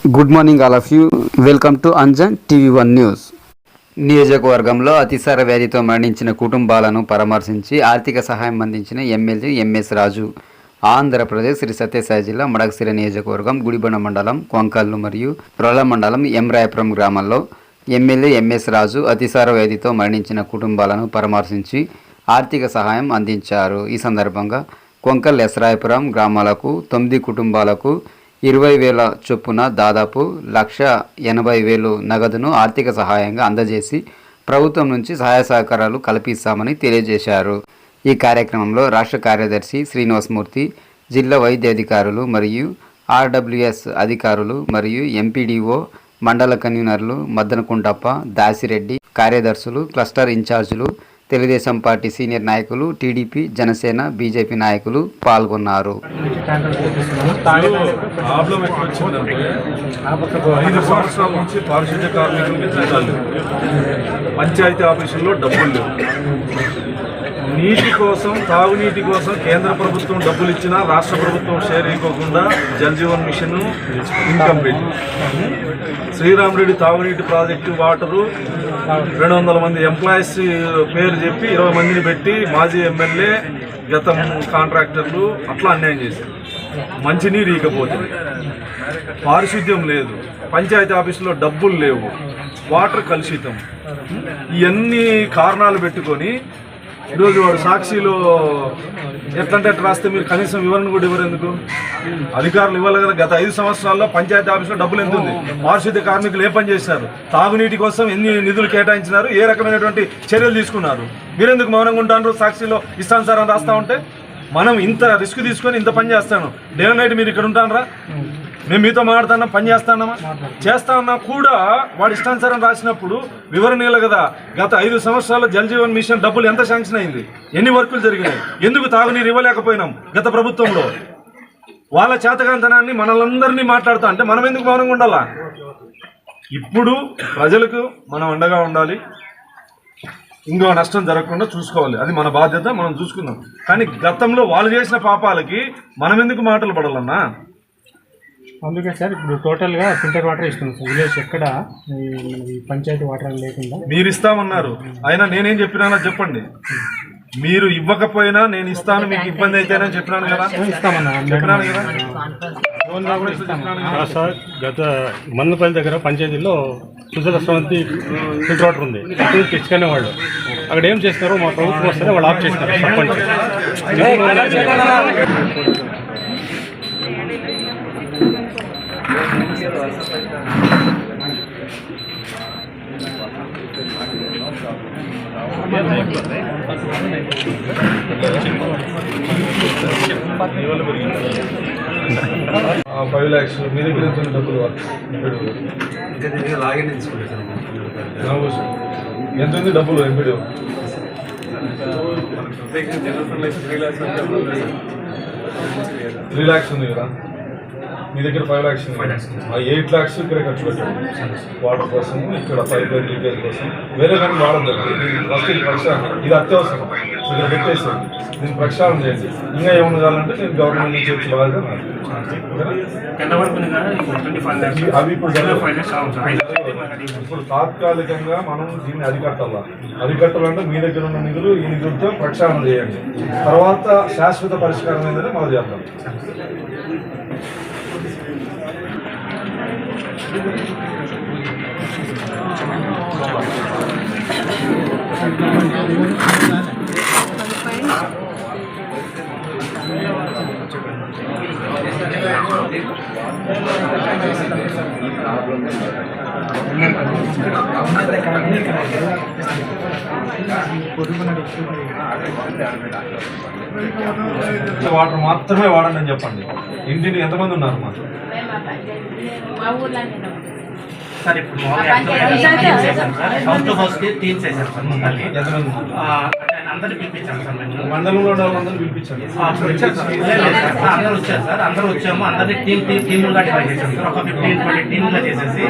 Good morning all of you. Welcome to Anjan TV one news. నియోజకవర్గంలో అతిసార వ్యాధితో మరణించిన కుటుంబాలను పరామర్శించి ఆర్థిక సహాయం అందించిన ఎమ్మెల్యే ఎంఎస్ రాజు. ఆంధ్రప్రదేశ్ శ్రీ సత్యసాయి జిల్లా మడకశిర నియోజకవర్గం గుడిబండ మండలం కొంకల్లు మరియు రొల్ల మండలం ఎమ్రాయపురం గ్రామాల్లో ఎమ్మెల్యే ఎంఎస్ రాజు అతిసార వ్యాధితో మరణించిన కుటుంబాలను పరామర్శించి ఆర్థిక సహాయం అందించారు. ఈ సందర్భంగా కొంకల్ ఎస్రాయపురం గ్రామాలకు 9 కుటుంబాలకు 20,000 చొప్పున దాదాపు 1,80,000 నగదును ఆర్థిక సహాయంగా అందజేసి ప్రభుత్వం నుంచి సహాయ సహకారాలు కల్పిస్తామని తెలియజేశారు. ఈ కార్యక్రమంలో రాష్ట్ర కార్యదర్శి శ్రీనివాసమూర్తి, జిల్లా వైద్య అధికారులు మరియు ఆర్డబ్ల్యూఎస్ అధికారులు మరియు ఎంపీడీఓ, మండల కన్వీనర్లు మద్దనకుంటప్ప, దాసిరెడ్డి, కార్యదర్శులు, క్లస్టర్ ఇన్ఛార్జీలు, తెలుగుదేశం పార్టీ సీనియర్ నాయకులు, టీడీపీ, జనసేన, బీజేపీ నాయకులు పాల్గొన్నారు. 5 సంవత్సరాల నుంచి పారిశుద్ధ్య కార్మికులకు జీతాలు, పంచాయతీ ఆఫీసుల్లో డబ్బులు లేవు. నీటి కోసం, తాగునీటి కోసం కేంద్ర ప్రభుత్వం డబ్బులు ఇచ్చినా రాష్ట్ర ప్రభుత్వం షేర్ ఇవ్వకుండా జల్ జీవన్ మిషన్ ఇన్కంప్లీట్. శ్రీరామ్ రెడ్డి తాగునీటి ప్రాజెక్టు వాటరు 200 మంది ఎంప్లాయీస్ పేరు చెప్పి 20 మందిని పెట్టి మాజీ ఎమ్మెల్యే, గతం కాంట్రాక్టర్లు అట్లా అన్యాయం చేశారు. మంచినీరు ఇకపోతుంది, పారిశుద్ధ్యం లేదు, పంచాయతీ ఆఫీసులో డబ్బులు లేవు, వాటర్ కలుషితం. ఇవన్నీ కారణాలు పెట్టుకొని ఈరోజు వాడు సాక్షిలో ఎట్లంటే అట్లా రాస్తే మీరు కనీసం వివరణ కూడా ఇవ్వరు ఎందుకు? అధికారులు ఇవ్వాలి కదా. గత 5 సంవత్సరాల్లో పంచాయతీ ఆఫీసులో డబ్బులు ఎంత ఉంది? పారిశుద్ధ్య కార్మికులు ఏ పని చేశారు? తాగునీటి కోసం ఎన్ని నిధులు కేటాయించినారు? ఏ రకమైనటువంటి చర్యలు తీసుకున్నారు? మీరెందుకు మౌనంగా ఉంటారు? సాక్షిలో ఇష్టానుసారం రాస్తా ఉంటే మనం ఇంత రిస్క్ తీసుకొని ఇంత పని చేస్తాను, డే అండ్ నైట్ మీరు ఇక్కడ ఉంటానరా? మేము మీతో మాట్లాడుతున్నా, పని చేస్తామా చేస్తా ఉన్నా కూడా వాడు ఇష్టానుసారం రాసినప్పుడు వివరణ ఇవ్వాలి కదా. గత 5 సంవత్సరాల్లో జల్ జీవన్ మిషన్ డబ్బులు ఎంత శాంక్షన్ అయింది? ఎన్ని వర్కులు జరిగినాయి? ఎందుకు తాగునీరు ఇవ్వలేకపోయినాం గత ప్రభుత్వంలో? వాళ్ళ చేతకాంతనాన్ని మనలందరినీ మాట్లాడుతా అంటే మనం ఎందుకు మౌనంగా ఉండాలా? ఇప్పుడు ప్రజలకు మనం అండగా ఉండాలి, ఇంకో నష్టం జరగకుండా చూసుకోవాలి. అది మన బాధ్యత, మనం చూసుకుందాం. కానీ గతంలో వాళ్ళు చేసిన పాపాలకి మనం ఎందుకు మాటలు పడాలన్నా? అందుకే సార్ ఇప్పుడు టోటల్గా ఫిల్టర్ వాటర్ ఇస్తున్నాం సార్. విలేజ్ ఎక్కడ ఈ పంచాయతీ వాటర్ లేకుండా మీరు ఇస్తామన్నారు. అయినా నేనేం చెప్పినానో చెప్పండి. మీరు ఇవ్వకపోయినా నేను ఇస్తాను, మీకు ఇబ్బంది అయితేనే చెప్పినాను కదా. చెప్పినాను కదా సార్. గత మన్నపల్లి దగ్గర పంచాయతీలో సుజల స్రవంతి ఫిల్టర్ వాటర్ ఉంది, అక్కడ తెచ్చుకునే వాళ్ళు అక్కడ ఏం చేస్తారో మా ప్రభుత్వం వస్తేనే వాళ్ళు ఆఫ్ చేస్తారు. సర్పంచ్ $5 lakhs మీ దగ్గర ఎంత డబ్బులు? ఎంత ఉంది డబ్బులు? ఎంపీడీ 3 lakhs ఉంది కదా మీ దగ్గర. 5 lakhs ఉంది. 8 lakhs ఇక్కడ ఖర్చు పెట్టాడు వాటర్ కోసం, ఇక్కడ పైప్ లైన్ లీకేజ్ కోసం. వేరే కానీ వాడద్దు. ఫస్ట్ ఇది ప్రక్షాళన, ఇది అత్యవసరం. ఇక్కడ పెట్టేసేయండి, దీన్ని ప్రక్షాళన చేయండి. ఇంకా ఏమన్నా కావాలంటే నేను గవర్నమెంట్ నుంచి వచ్చి బాగా అవి ఇప్పుడు తాత్కాలికంగా మనం దీన్ని అరికట్టాలంటే మీ దగ్గర ఉన్న నిధులు ఈ నిధులతో ప్రక్షాళన చేయండి. తర్వాత శాశ్వత పరిష్కారం ఏంటంటే మనం చేద్దాం. వాటర్ మాత్రమే వాడండి అని చెప్పండి. ఇంటిని ఎంతమంది ఉన్నారు మా సార్? ఇప్పుడు అందరినీ పిలిపించాను సార్ మేము. మండలంలో ఉన్న వాళ్ళందరూ పిలిపించండి. అందరూ వచ్చారు సార్, అందరూ వచ్చాము. అందరినీ టీములుగా డివైడ్ చేసాం సార్. ఒక 15-20 టీములుగా చేసేసి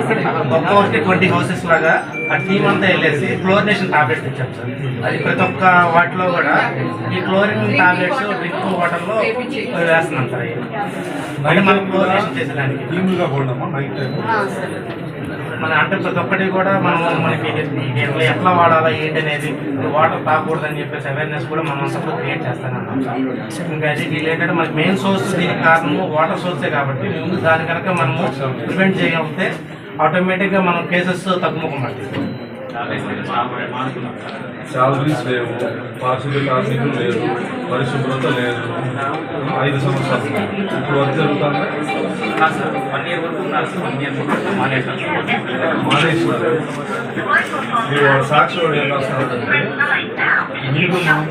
ఒక్కొక్కరికి 20 హౌసెస్ లాగా ఆ టీం అంతా వెళ్ళేసి క్లోరినేషన్ టాబ్లెట్స్ ఇచ్చాం సార్. అది ప్రతి ఒక్క వాటిలో కూడా ఈ క్లోరిన్ టాబ్లెట్స్ డ్రింక్ వాటర్లో వేస్తున్నాం సార్. అంటే మనం క్లోరినేషన్ చేసేదానికి టీములుగా పోవడమా నైట్ టైం మన అంటే ప్రతి ఒక్కటి కూడా మనకి ఎట్లా వాడాలా ఏంటి అనేది వాటర్ తాగకూడదని చెప్పేసి అవేర్నెస్ కూడా మనం అసలు క్రియేట్ చేస్తానన్నాం. ఇంకా అది రిలేటెడ్ మనకి మెయిన్ సోర్స్ దీనికి కారణము వాటర్ సోర్సే కాబట్టి ముందు దాని కనుక మనము ప్రివెంట్ చేయగలిగితే ఆటోమేటిక్గా మనం కేసెస్ తగ్గుముఖం పడుతుంది. శాలరీస్ లేవు, పారిశుద్ధ్య కార్మికులు లేదు, పరిశుభ్రత లేదు. 5 సంవత్సరాలు ఇప్పుడు వర్క్ జరుగుతుంది. 1 year వరకు ఉన్నారు సార్. 1 year మానేసినారు. మీరు సాక్షి ఏం రాస్తున్నారంటే మీరు మనము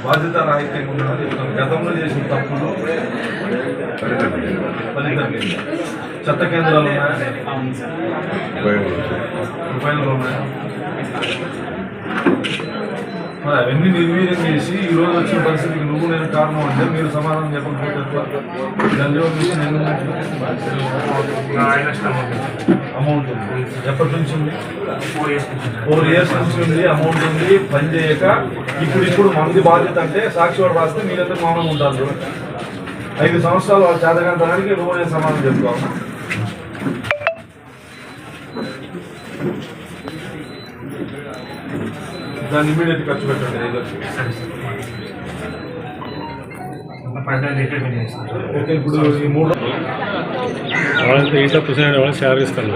బాధ్యత రాహిత్యంగా ఉన్నది చెప్తాం. గతంలో చేసిన తప్పులు ఫలితం లేదు. చెత్త కేంద్రాలు ఉన్నాయా? రూపాయలు ఉన్నాయా? మరి అవన్నీ నిర్వీర్యం చేసి ఈ రోజు వచ్చిన పరిస్థితికి నువ్వు నేను కారణం అంటే మీరు సమాధానం చెప్పకపోతే అమౌంట్ ఉంది. ఎప్పటి నుంచి ఉంది? 4 years నుంచి ఉంది. అమౌంట్ ఉంది, పని చేయక ఇప్పుడు మంది బాధ్యత అంటే సాక్షి వాడు రాస్తే మీరంతా మౌనంగా ఉంటారు. 5 సంవత్సరాలు వాళ్ళు చేతకంటానికి నువ్వు నేను సమాధానం చెప్పుకోవాలి. దాన్ని ఇమీడియట్ ఖర్చు పెట్టండి. ఓకే, ఇప్పుడు ఈ 3 వాళ్ళంతా ఇంట్లో కూర్చొని వాళ్ళు షేర్ ఇస్తారు.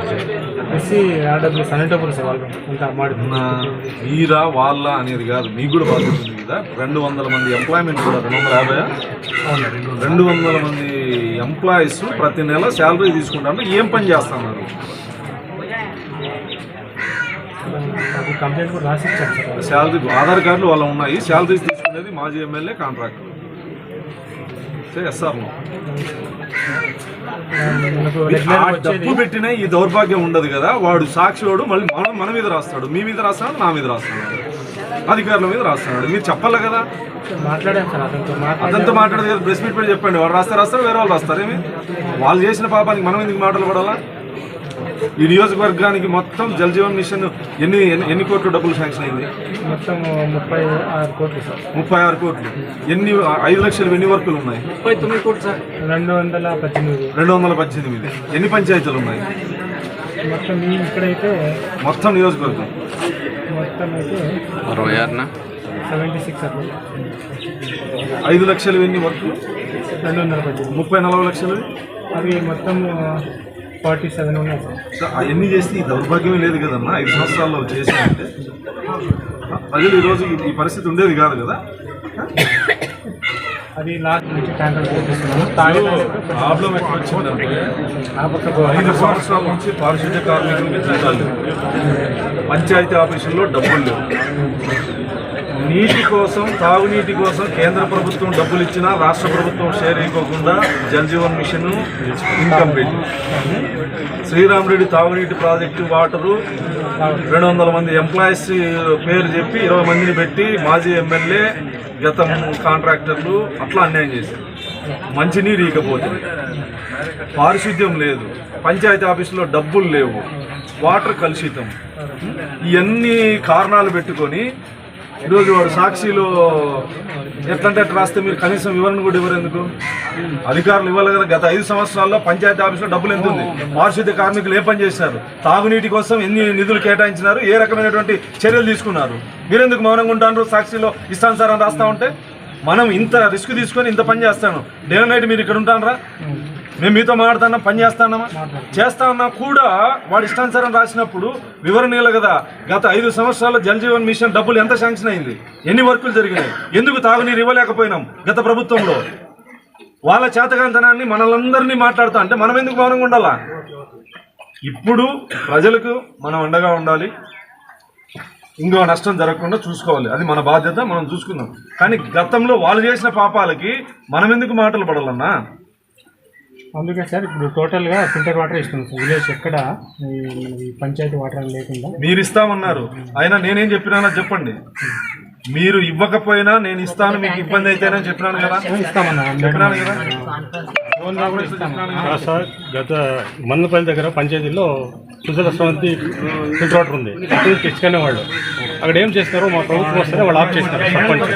మీరా వాళ్ళ అనేది కాదు, మీకు కూడా బాధ్యత ఉంది కదా. 200 మంది ఎంప్లాయ్మెంట్ కూడా 200 మంది ఎంప్లాయీస్ ప్రతి నెల శాలరీ తీసుకుంటారు. ఏం పని చేస్తున్నారు? కంప్లైంట్ కూడా రాసి శాలరీ ఆధార్ కార్డులు వాళ్ళ ఉన్నాయి. శాలరీస్ తీసుకునేది మాజీ ఎమ్మెల్యే కాంట్రాక్టర్. ఎస్ఆర్ డబ్బు పెట్టినా ఈ దౌర్భాగ్యం ఉండదు కదా. వాడు సాక్షి వాడు మళ్ళీ మన మీద రాస్తాడు, మీ మీద రాస్తాడు, నా మీద రాస్తాడు, అధికారుల మీద రాస్తాడు. మీరు చెప్పాలి కదా. అదంతా మాట్లాడదు కదా. ప్రెస్ మీట్ పెట్టి చెప్పండి. వాడు రాస్తాడు, వేరే వాళ్ళు రాస్తారు. ఏమి వాళ్ళు చేసిన పాపానికి మనం ఎందుకు మాటలు పడాలా? ఈ నియోజకవర్గానికి మొత్తం జల్ జీవన్ మిషన్ ఎన్ని కోట్లు డబ్బులు శాంక్షన్ అయింది? మొత్తం 36 కోట్లు సార్. 36 కోట్లు. 5 లక్షలు ఎన్ని వర్కులు ఉన్నాయి? 39 కోట్లు సార్. 218. ఎన్ని పంచాయతీలు ఉన్నాయి మొత్తం? ఇక్కడైతే మొత్తం నియోజకవర్గం మొత్తం అయితే 76 సార్. 5 లక్షలు ఎన్ని వర్కులు? 218. 30-40 లక్షలు అవి మొత్తం 47 ఉన్నాయి సార్. అవన్నీ చేస్తే ఈ దౌర్భాగ్యమే లేదు కదమ్మా. 5 సంవత్సరాల్లో చేసినంటే ప్రజలు ఈరోజు ఈ పరిస్థితి ఉండేది కాదు కదా. అది లాస్ట్ నుంచి ట్యాంకర్ ప్రాబ్లం ఎక్కడ వచ్చిందంటే 5 సంవత్సరాల నుంచి పారిశుద్ధ్య కార్మికులు జీతాలు, పంచాయతీ ఆఫీసుల్లో డబ్బులు లేవు. నీటి కోసం, తాగునీటి కోసం కేంద్ర ప్రభుత్వం డబ్బులు ఇచ్చినా రాష్ట్ర ప్రభుత్వం షేర్ ఇవ్వకుండా జల్ జీవన్ మిషన్ ఇన్కంప్లీట్. శ్రీరామరెడ్డి తాగునీటి ప్రాజెక్టు వాటరు 200 మంది ఎంప్లాయీస్ పేరు చెప్పి 20 మందిని పెట్టి మాజీ ఎమ్మెల్యే, గతం కాంట్రాక్టర్లు అట్లా అన్యాయం చేశారు. మంచినీరు ఇకపోతుంది, పారిశుద్ధ్యం లేదు, పంచాయతీ ఆఫీసులో డబ్బులు లేవు, వాటర్ కలుషితం. ఇవన్నీ కారణాలు పెట్టుకొని ఈరోజు వాడు సాక్షిలో ఎట్లంటే అట్లా రాస్తే మీరు కనీసం వివరణ కూడా ఇవ్వరు ఎందుకు? అధికారులు ఇవ్వాలి కదా. గత 5 సంవత్సరాల్లో పంచాయతీ ఆఫీసులో డబ్బులు ఎంత ఉంది? పారిశుద్ధ్య కార్మికులు ఏ పని చేశారు? తాగునీటి కోసం ఎన్ని నిధులు కేటాయించినారు? ఏ రకమైనటువంటి చర్యలు తీసుకున్నారు? మీరెందుకు మౌనంగా ఉంటారు? సాక్షిలో ఇస్తాను సార్ అని రాస్తా ఉంటే మనం ఇంత రిస్క్ తీసుకొని ఇంత పని చేస్తాను. డే అండ్ నైట్ మీరు ఇక్కడ ఉంటానరా? మేము మీతో మాట్లాడుతున్నా, పని చేస్తానమ్మా, చేస్తా ఉన్నా కూడా వాడు ఇష్టానుసారం రాసినప్పుడు వివరణ ఇవ్వాలి కదా. గత 5 సంవత్సరాల్లో జల్ జీవన్ మిషన్ డబ్బులు ఎంత శాంక్షన్ అయింది? ఎన్ని వర్కులు జరిగినాయి? ఎందుకు తాగునీరు ఇవ్వలేకపోయినాం గత ప్రభుత్వంలో? వాళ్ళ చేతకాంతనాన్ని మనలందరినీ మాట్లాడుతా అంటే మనం ఎందుకు మౌనంగా ఉండాలా? ఇప్పుడు ప్రజలకు మనం అండగా ఉండాలి. ఇంకో నష్టం జరగకుండా చూసుకోవాలి. అది మన బాధ్యత, మనం చూసుకుందాం. కానీ గతంలో వాళ్ళు చేసిన పాపాలకి మనం ఎందుకు మాటలు పడాలన్నా? అందుకే సార్ ఇప్పుడు టోటల్గా ఫిల్టర్ వాటర్ ఇస్తాం సార్. విలేజ్ ఎక్కడ ఈ పంచాయతీ వాటర్ లేకుండా మీరు ఇస్తామన్నారు. అయినా నేనేం చెప్పినా చెప్పండి. మీరు ఇవ్వకపోయినా నేను ఇస్తాను, మీకు ఇబ్బంది అయితేనే చెప్పినాను కదా. చెప్పినాను కదా. సార్ గత మన్నపల్లి దగ్గర పంచాయతీలో సుజల స్రవంతి ఫిల్టర్ వాటర్ ఉంది, అక్కడ తెచ్చుకునే వాళ్ళు అక్కడ ఏం చేస్తున్నారు, మా ప్రభుత్వం వస్తేనే వాళ్ళు ఆఫ్ చేస్తున్నారు సర్పంచ్.